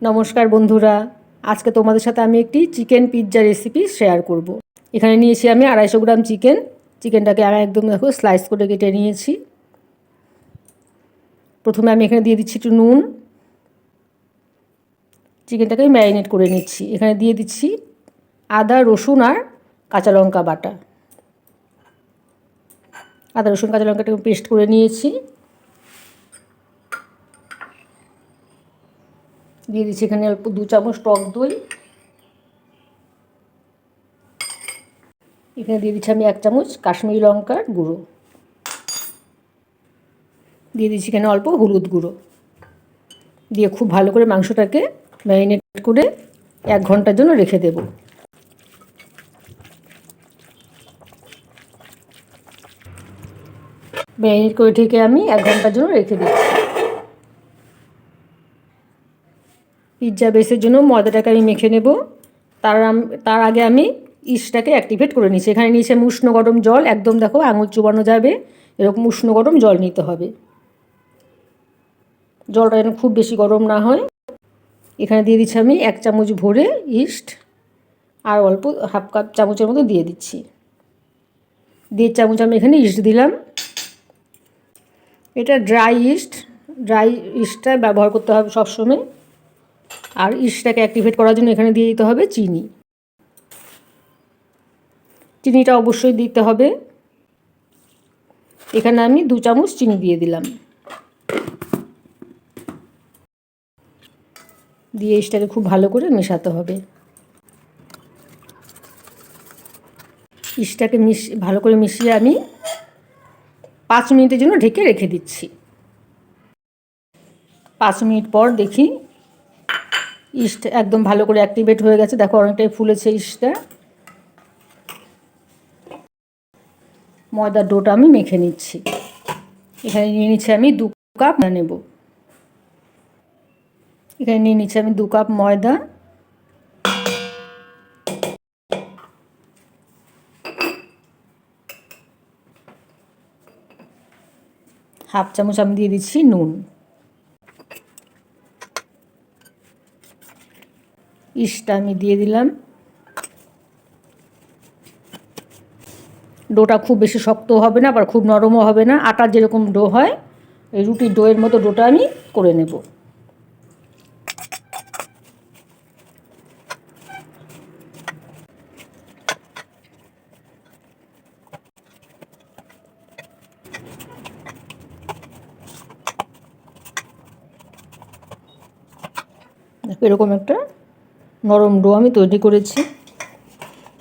নমস্কার বন্ধুরা, আজকে তোমাদের সাথে আমি একটি চিকেন পিৎজা রেসিপি শেয়ার করব। এখানে নিয়েছি আমি 250 গ্রাম চিকেনটাকে আমি একদম দেখো স্লাইস করে কেটে নিয়েছি। প্রথমে আমি এখানে দিয়ে দিচ্ছি একটু নুন, চিকেনটাকে ম্যারিনেট করে নিচ্ছি। এখানে দিয়ে দিচ্ছি আদা রসুন আর কাঁচা লঙ্কা বাটা। আদা রসুন কাঁচা লঙ্কাটাকে পেস্ট করে নিয়েছি। দিয়ে দিচ্ছি এখানে অল্প 2 চামচ টক দই। এখানে দিয়ে দিচ্ছি আমি 1 চামচ কাশ্মীরি লঙ্কার গুঁড়ো। দিয়ে দিচ্ছি এখানে অল্প হলুদ গুঁড়ো। দিয়ে খুব ভালো করে মাংসটাকে ম্যারিনেট করে 1 ঘন্টার জন্য রেখে দেব। ম্যারিনেট করে ঢেকে আমি 1 ঘন্টার জন্য রেখে দিচ্ছি। পিৎজা বেসের জন্য ময়দাটাকে আমি মেখে নেব। তার আগে আমি ইস্টটাকে অ্যাক্টিভেট করে নিচ্ছি। এখানে নিচে উষ্ণ গরম জল, একদম দেখো আঙুল চুবানো যাবে এরকম উষ্ণ গরম জল নিতে হবে। জলটা যেন খুব বেশি গরম না হয়। এখানে দিয়ে দিচ্ছি আমি 1 চামচ ভরে ইস্ট, আর অল্প হাফ কাপ চামচের মতো দিয়ে দিচ্ছি। 1.5 চামচ আমি এখানে ইস্ট দিলাম। এটা ড্রাই ইস্টটা ব্যবহার করতে হবে সবসময়। আর ইস্টটাকে অ্যাক্টিভেট করার জন্য এখানে দিয়ে দিতে হবে চিনি। চিনিটা অবশ্যই দিতে হবে। এখানে আমি 2 চামচ চিনি দিয়ে দিলাম। দিয়ে ইস্টটাকে খুব ভালো করে মেশাতে হবে। ইস্টটাকে ভালো করে মিশিয়ে আমি 5 মিনিটের জন্য ঢেকে রেখে দিচ্ছি। 5 মিনিট পর দেখি ইস্ট একদম ভালো করে অ্যাক্টিভেট হয়ে গেছে। দেখো অনেকটাই ফুলেছে ইস্টটা। ময়দার ডোটা আমি মেখে নিচ্ছি। এখানে নিয়ে নিচ্ছি আমি 2 কাপ নেব। এখানে নিয়ে নিচ্ছি আমি 2 কাপ ময়দা। হাফ চামচ আমি দিয়ে দিচ্ছি নুন। ইস্টটা আমি দিয়ে দিলাম। ডোটা খুব বেশি শক্ত হবে না, আবার খুব নরমও হবে না। আটার যেরকম ডো হয়, এই রুটির ডোয়ের মতো ডোটা আমি করে নেব। এরকম একটা নরম ডো আমি তৈরি করেছি।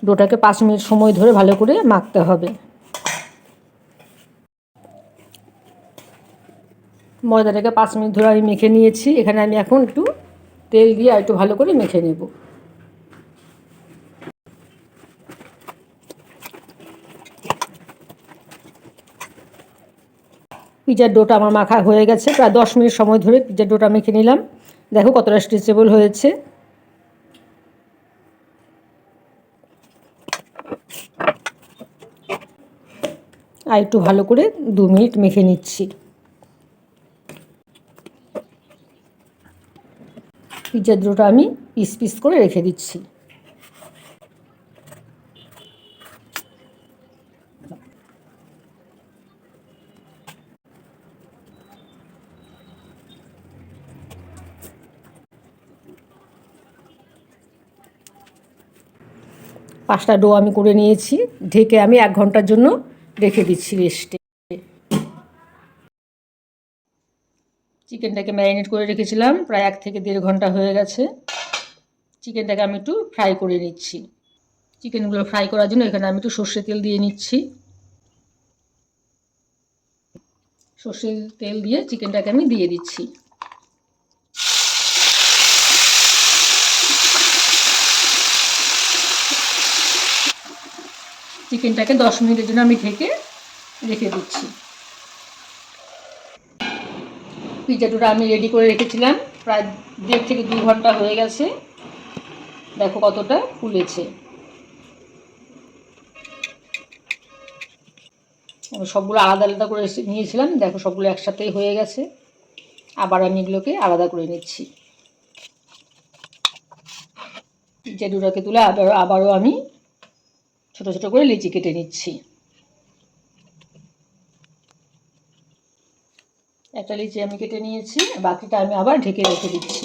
ডোটাকে 5 মিনিট সময় ধরে ভালো করে মাখতে হবে। ময়দাটাকে 5 মিনিট ধরে আমি মেখে নিয়েছি। এখানে আমি এখন একটু তেল দিয়ে আর একটু ভালো করে মেখে নেব। পিৎজার ডোটা আমার মাখা হয়ে গেছে। প্রায় 10 মিনিট সময় ধরে পিৎজার ডোটা মেখে নিলাম। দেখো কতটা স্ট্রেচেবল হয়েছে। আর একটু ভালো করে 2 মিনিট মেখে নিচ্ছি। পিৎজার ডোটা আমি পিস পিস করে রেখে দিচ্ছি। পাঁচটা ডো আমি করে নিয়েছি। ঢেকে আমি 1 ঘন্টার জন্য রেখে দিচ্ছি রেস্টে। চিকেনটাকে ম্যারিনেট করে রেখেছিলাম, প্রায় 1 থেকে 1.5 ঘন্টা হয়ে গেছে। চিকেনটাকে আমি একটু ফ্রাই করে নিচ্ছি। চিকেনগুলো ফ্রাই করার জন্য এখানে আমি একটু সর্ষের তেল দিয়ে নিচ্ছি। সর্ষের তেল দিয়ে চিকেনটাকে আমি দিয়ে দিচ্ছি। চিকেনটাকে 10 মিনিটের জন্য আমি ঢেকে রেখে দিচ্ছি। পিৎজা ডোটা আমি রেডি করে রেখেছিলাম, প্রায় 1.5 থেকে 2 ঘন্টা হয়ে গেছে। দেখো কতটা ফুলেছে। সবগুলো আলাদা আলাদা করে নিয়েছিলাম, দেখো সবগুলো একসাথেই হয়ে গেছে। আবার আমি এগুলোকে আলাদা করে নিচ্ছি। পিৎজা ডোটাকে তুলে আবারও আমি ছোট ছোট করে লিচি কেটে নিচ্ছি। একটা লিচি আমি কেটে নিয়েছি, বাকিটা আমি আবার ঢেকে রেখে দিচ্ছি।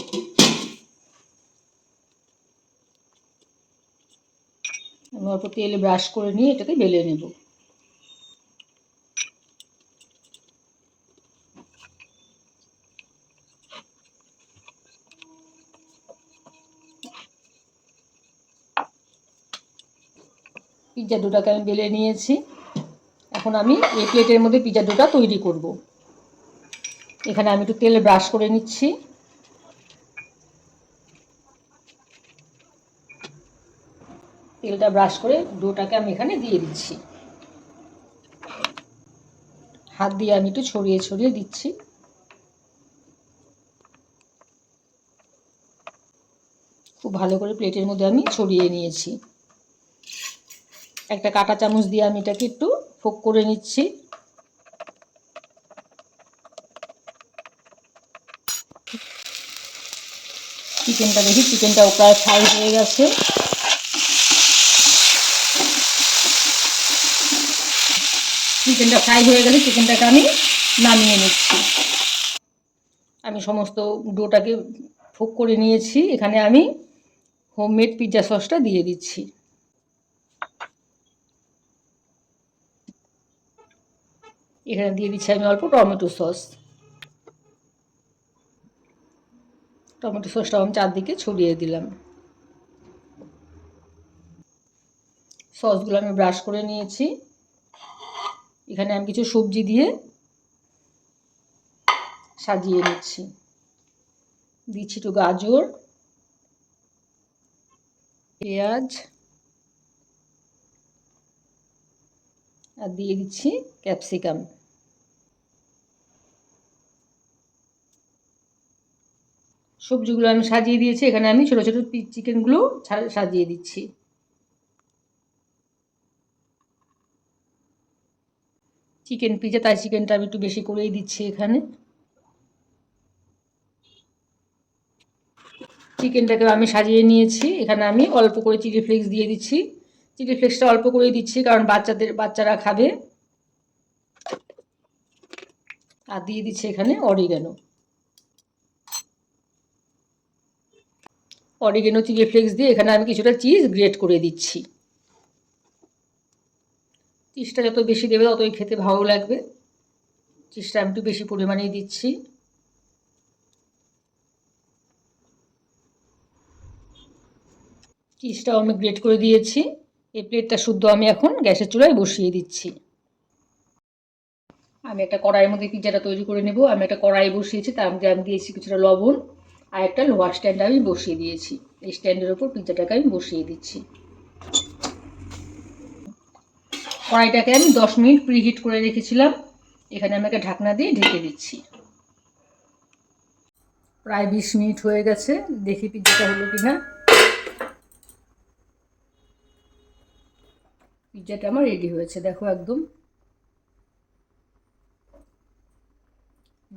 আমি অল্প তেলে ব্রাশ করে নিয়ে এটাকে বেলে নেব। পিৎজা ডোটাকে আমি বেলে নিয়েছি। এখন আমি এই প্লেটের মধ্যে পিৎজা ডোটা তৈরি করব। এখানে আমি একটু তেল ব্রাশ করে নিচ্ছি। তেলটা ব্রাশ করে ডোটাকে আমি এখানে দিয়ে দিচ্ছি। হাত দিয়ে আমি একটু ছড়িয়ে ছড়িয়ে দিচ্ছি। খুব ভালো করে প্লেটের মধ্যে আমি ছড়িয়ে নিয়েছি। একটা কাঁটা চামচ দিয়ে আমি এটাকে একটু ফোক করে নিচ্ছি। চিকেনটা দেখি, চিকেনটাও প্রায় ফ্রাই হয়ে গেছে। চিকেনটা ফ্রাই হয়ে গেলে চিকেনটাকে আমি নামিয়ে নিচ্ছি। আমি সমস্ত ডোটাকে ফোক করে নিয়েছি। এখানে আমি হোমমেড পিৎজা সসটা দিয়ে দিচ্ছি। এখানে দিয়ে দিচ্ছি আমি অল্প টমেটো সস। টমেটো সসটা আমি চারদিকে ছড়িয়ে দিলাম। সসগুলো আমি ব্রাশ করে নিয়েছি। এখানে আমি কিছু সবজি দিয়ে সাজিয়ে নিচ্ছি। দিচ্ছি একটু গাজর, পেঁয়াজ, আর দিয়ে দিচ্ছি ক্যাপসিকাম। সবজিগুলো আমি সাজিয়ে দিয়েছি। এখানে আমি ছোটো ছোটো চিকেনগুলো সাজিয়ে দিচ্ছি। চিকেন পিৎজা, তাই চিকেনটা আমি একটু বেশি করেই দিচ্ছি এখানে। চিকেনটাকে আমি সাজিয়ে নিয়েছি। এখানে আমি অল্প করে চিলি ফ্লেক্স দিয়ে দিচ্ছি। চিলি ফ্লেক্সটা অল্প করেই দিচ্ছি কারণ বাচ্চারা খাবে। আর দিয়ে দিচ্ছি এখানে অরিগানো। অরিগানো চিলি ফ্লেক্স দিয়ে এখানে আমি কিছুটা চিজ গ্রেট করে দিচ্ছি। চিজটা যত বেশি দেবে ততই খেতে ভালো লাগবে। চিজটা আমি একটু বেশি পরিমাণেই দিচ্ছি। চিজটাও আমি গ্রেট করে দিয়েছি। এই প্লেটটা শুদ্ধ আমি এখন গ্যাসের চুলায় বসিয়ে দিচ্ছি। আমি একটা কড়াইয়ের মধ্যে পিৎজাটা তৈরি করে নেব। আমি একটা কড়াই বসিয়েছি, তার মধ্যে আমি দিয়েছি কিছুটা লবণ, আর একটা লোহার স্ট্যান্ড আমি বসিয়ে দিয়েছি। এই স্ট্যান্ডের ওপর পিৎজাটাকে আমি বসিয়ে দিচ্ছি। কড়াইটাকে আমি 10 মিনিট প্রিহিট করে রেখেছিলাম। এখানে আমি একটা ঢাকনা দিয়ে ঢেকে দিচ্ছি। প্রায় 20 মিনিট হয়ে গেছে, দেখি পিৎজাটা হলো কিনা। পিৎজাটা আমার রেডি হয়েছে, দেখো একদম।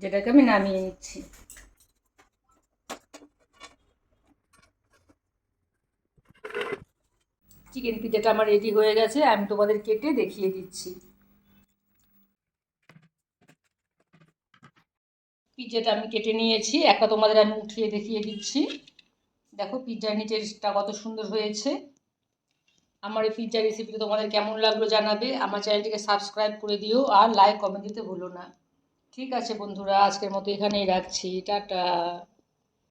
যেটাকে আমি নামিয়ে নিচ্ছি। চিকেন পিৎজাটা আমার রেডি হয়ে গেছে, আমি তোমাদের কেটে দেখিয়ে দিচ্ছি। পিৎজাটা আমি কেটে নিয়েছি, একটা তোমাদের আমি উঠিয়ে দেখিয়ে দিচ্ছি। দেখো পিৎজার নিচেরটা কত সুন্দর হয়েছে। আমার এই পিৎজা রেসিপিটা তোমাদের কেমন লাগলো জানাবে। আমার চ্যানেলটিকে সাবস্ক্রাইব করে দিও আর লাইক কমেন্ট দিতে ভুলো না। ঠিক আছে বন্ধুরা, আজকের মতো এখানেই রাখছি। টাটা।